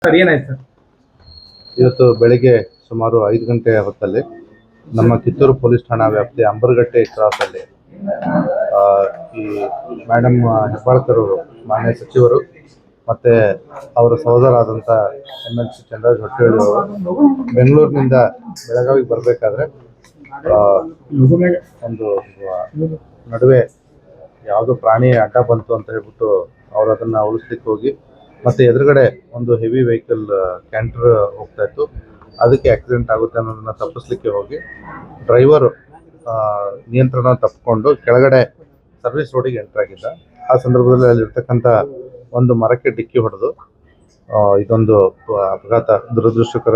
Sir ಏನಾಯ್ತು sir? ಇವತ್ತು ಬೆಳಿಗ್ಗೆ ಸುಮಾರು 5 ಗಂಟೆ ಹೊತ್ತಲ್ಲಿ ನಮ್ಮ ಕಿತ್ತೂರು ಪೊಲೀಸ್ ಠಾಣಾ ವ್ಯಾಪ್ತಿಯ ಅಂಬರಗಟ್ಟೆ ಕ್ರಾಸಲ್ಲಿ ಈ ಮೇಡಮ್ ಹೆಬ್ಬಾಳ್ಕರ್ ಅವರು, ಮಾನ್ಯ ಸಚಿವರು ಮತ್ತು ಅವರ ಸಹೋದರ ಆದಂಥ MLC ಚಂದ್ರರಾಜ್ ಹೊಟ್ಟೇಳಿ ಅವರು ಬೆಂಗಳೂರಿನಿಂದ ಬೆಳಗಾವಿಗೆ ಬರಬೇಕಾದ್ರೆ ಒಂದು ನಡುವೆ ಯಾವುದೋ ಪ್ರಾಣಿ ಅಡ್ಡ ಬಂತು ಅಂತ ಹೇಳ್ಬಿಟ್ಟು ಅವರು ಅದನ್ನು ಉಳಿಸ್ಲಿಕ್ಕೆ ಹೋಗಿ ಮತ್ತು ಎದುರುಗಡೆ ಒಂದು ಹೆವಿ ವೆಹಿಕಲ್ ಕ್ಯಾಂಟರ್ ಹೋಗ್ತಾ ಇತ್ತು, ಅದಕ್ಕೆ ಆಕ್ಸಿಡೆಂಟ್ ಆಗುತ್ತೆ ಅನ್ನೋದನ್ನು ತಪ್ಪಿಸ್ಲಿಕ್ಕೆ ಹೋಗಿ ಡ್ರೈವರು ನಿಯಂತ್ರಣ ತಪ್ಪಿಕೊಂಡು ಕೆಳಗಡೆ ಸರ್ವಿಸ್ ರೋಡಿಗೆ ಎಂಟರ್ ಆಗಿದ್ದ. ಆ ಸಂದರ್ಭದಲ್ಲಿ ಅಲ್ಲಿರ್ತಕ್ಕಂಥ ಒಂದು ಮರಕ್ಕೆ ಡಿಕ್ಕಿ ಹೊಡೆದು ಇದೊಂದು ಅಪಘಾತ, ದುರದೃಷ್ಟಕರ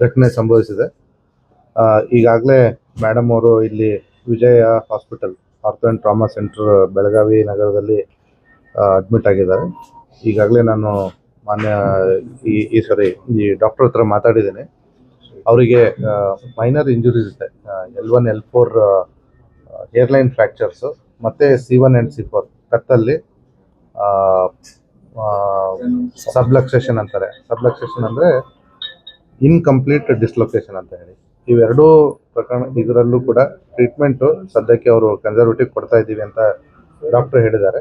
ಘಟನೆ ಸಂಭವಿಸಿದೆ. ಈಗಾಗಲೇ ಮೇಡಮ್ ಅವರು ಇಲ್ಲಿ Vijaya hospital ortho and trauma centre Belagavi ನಗರದಲ್ಲಿ ಅಡ್ಮಿಟ್ ಆಗಿದ್ದಾರೆ. ಈಗಾಗಲೇ ನಾನು ಮಾನ್ಯ ಈ ಡಾಕ್ಟರ್ ಹತ್ರ ಮಾತಾಡಿದ್ದೇನೆ. ಅವರಿಗೆ ಮೈನರ್ ಇಂಜುರೀಸ್ ಇದೆ, L1 L4 ಏರ್ಲೈನ್ ಫ್ರ್ಯಾಕ್ಚರ್ಸು ಮತ್ತು C1 ಆ್ಯಂಡ್ C4 ಕತ್ತಲ್ಲಿ ಸಬ್ಲಕ್ಸೇಷನ್ ಅಂತಾರೆ. ಸಬ್ಲಕ್ಸೇಷನ್ ಅಂದರೆ ಇನ್ಕಂಪ್ಲೀಟ್ ಡಿಸ್ಲೊಕೇಶನ್ ಅಂತ ಹೇಳಿ. ಇವೆರಡೂ ಪ್ರಕರಣ ಇದರಲ್ಲೂ ಕೂಡ ಟ್ರೀಟ್ಮೆಂಟು ಸದ್ಯಕ್ಕೆ ಅವರು ಕನ್ಸರ್ವೇಟಿವ್ ಕೊಡ್ತಾ ಇದ್ದೀವಿ ಅಂತ ಡಾಕ್ಟರ್ ಹೇಳಿದ್ದಾರೆ.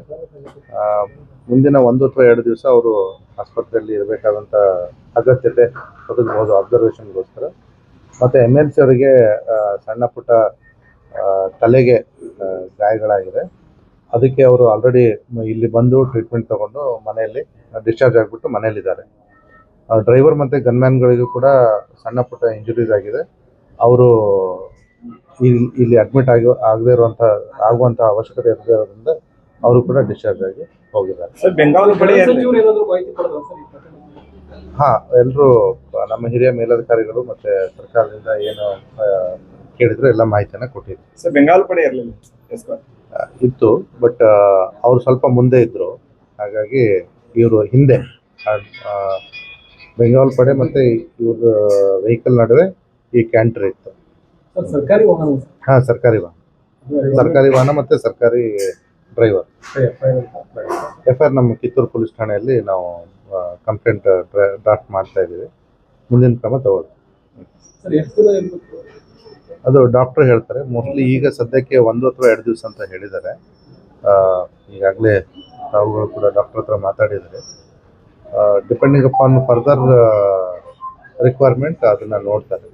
ಮುಂದಿನ 1 ಅಥವಾ 2 ದಿವಸ ಅವರು ಆಸ್ಪತ್ರೆಯಲ್ಲಿ ಇರಬೇಕಾದಂಥ ಅಗತ್ಯತೆ ಒದಗಬಹುದು ಅಬ್ಸರ್ವೇಷನ್ಗೋಸ್ಕರ. ಮತ್ತು MLC ಅವರಿಗೆ ಸಣ್ಣ ಪುಟ್ಟ ತಲೆಗೆ ಗಾಯಗಳಾಗಿದೆ. ಅದಕ್ಕೆ ಅವರು ಆಲ್ರೆಡಿ ಇಲ್ಲಿ ಬಂದು ಟ್ರೀಟ್ಮೆಂಟ್ ತೊಗೊಂಡು ಮನೆಯಲ್ಲಿ ಡಿಸ್ಚಾರ್ಜ್ ಆಗಿಬಿಟ್ಟು ಮನೆಯಲ್ಲಿದ್ದಾರೆ. ಡ್ರೈವರ್ ಮತ್ತು ಗನ್ಮ್ಯಾನ್ಗಳಿಗೂ ಕೂಡ ಸಣ್ಣ ಪುಟ್ಟ ಇಂಜುರೀಸ್ ಆಗಿದೆ. ಅವರು ಇಲ್ಲಿ ಅಡ್ಮಿಟ್ ಆಗುವಂಥ ಅವಶ್ಯಕತೆ ಇರೋದ್ರಿಂದ ಅವರು ಕೂಡ ಡಿಸ್ಚಾರ್ಜ್ ಆಗಿ ಹೋಗಿದ್ದಾರೆ. ಎಲ್ಲರೂ ನಮ್ಮ ಹಿರಿಯ ಮೇಲಧಿಕಾರಿಗಳು ಮತ್ತು ಸರ್ಕಾರದಿಂದ ಏನು ಕೇಳಿದ್ರು ಎಲ್ಲ ಮಾಹಿತಿಯನ್ನು ಕೊಟ್ಟಿದ್ರು. ಬೆಂಗಾವಲು ಪಡೆ ಇರಲಿಲ್ಲ ಇತ್ತು, ಬಟ್ ಅವರು ಸ್ವಲ್ಪ ಮುಂದೆ ಇದ್ದರು, ಹಾಗಾಗಿ ಇವರು ಹಿಂದೆ. ಬೆಂಗಾವಲು ಪಡೆ ಮತ್ತು ಇವ್ರ ವೆಹಿಕಲ್ ನಡುವೆ ಈ ಕ್ಯಾಂಟರ್ ಇತ್ತು. ಸರ್ಕಾರಿ ವಾಹನ? ಹಾಂ, ಸರ್ಕಾರಿ ವಾಹನ ಮತ್ತು ಸರ್ಕಾರಿ ಡ್ರೈವರ್. FIR ನಮ್ಮ ಕಿತ್ತೂರು ಪೊಲೀಸ್ ಠಾಣೆಯಲ್ಲಿ ನಾವು ಕಂಪ್ಲೇಂಟ್ ಡ್ರಾಫ್ಟ್ ಮಾಡ್ತಾ ಇದ್ದೀವಿ. ಮುಂದಿನ ಕ್ರಮ ತಗೊಳ್ಳಿ. ಅದು ಡಾಕ್ಟ್ರು ಹೇಳ್ತಾರೆ. ಮೋಸ್ಟ್ಲಿ ಈಗ ಸದ್ಯಕ್ಕೆ 1 ಅಥವಾ 2 ದಿವಸ ಅಂತ ಹೇಳಿದ್ದಾರೆ. ಈಗಾಗಲೇ ತಾವುಗಳು ಕೂಡ ಡಾಕ್ಟ್ರ್ ಹತ್ರ ಮಾತಾಡಿದರೆ ಡಿಪೆಂಡಿಂಗ್ ಅಪಾನ್ ಫರ್ದರ್ ರಿಕ್ವೈರ್ಮೆಂಟ್ ಅದನ್ನು ನೋಡ್ತಾರೆ.